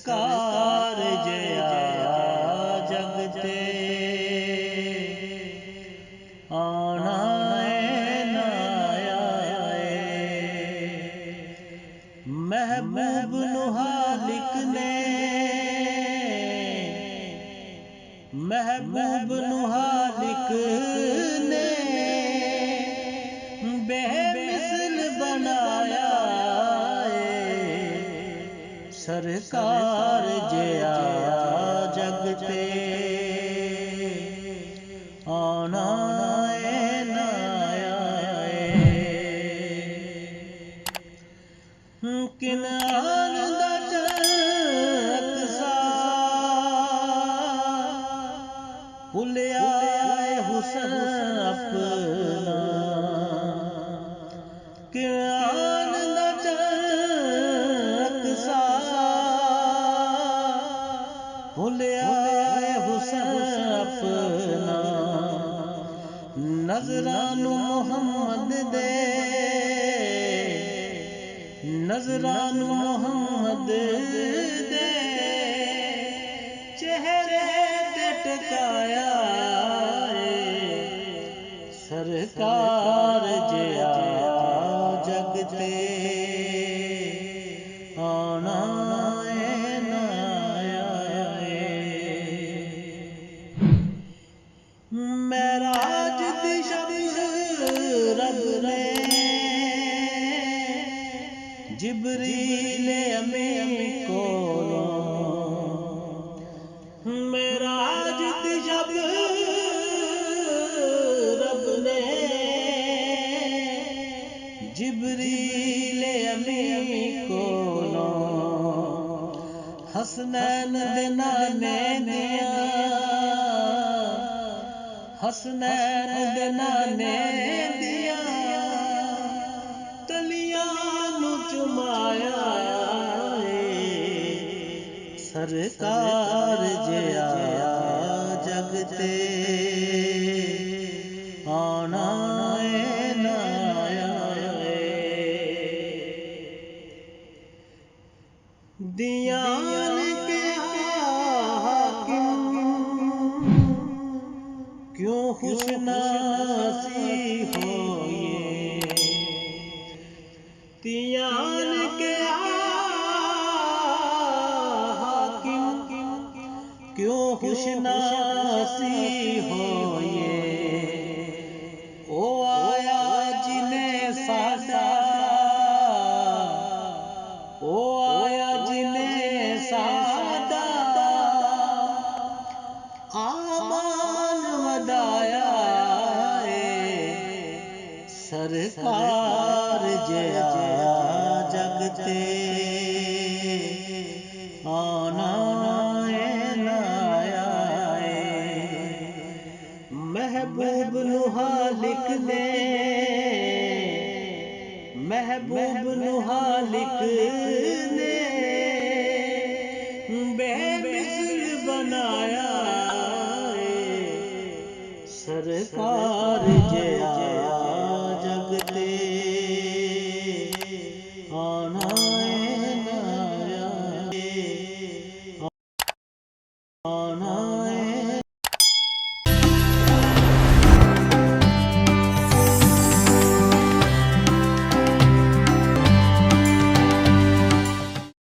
सरकार जया जगते आना ना महबूब नुहालिक ने महबूब नुहालिक ने बेमिसल बनाया सरकार जया जगते आना ना किनार दा चरकसा भुलिया हुसन अपना किनार दा चरकसा भुलिया हुसन अपना नजरानू मोहम्मद दे नजरानू मोहम्मद दे चेहरे ते टकाया सरकार जया जगते आना ना मेराज दी शब रब ने जिब्रील अमीन कोलों मेराज दी शब रब ने जिब्रील अमीन कोलों हसनैन दे नाने दिया हसनैन दे नाने दिया तलियां नू चुमाया सरकार जया जगते आना ना दियान के हाकिम क्यों खुशनासी हो ये दियान के हाकिम क्यों खुशनासी हो ये ओ आया जिन्हें सादा ओ आया जिन्हें सादा आमान वदाया सरकार जया जगते आना ना महबूब नुहालिक ने महबूब नुहालिक ने बेमिसल बनाया सरकार जया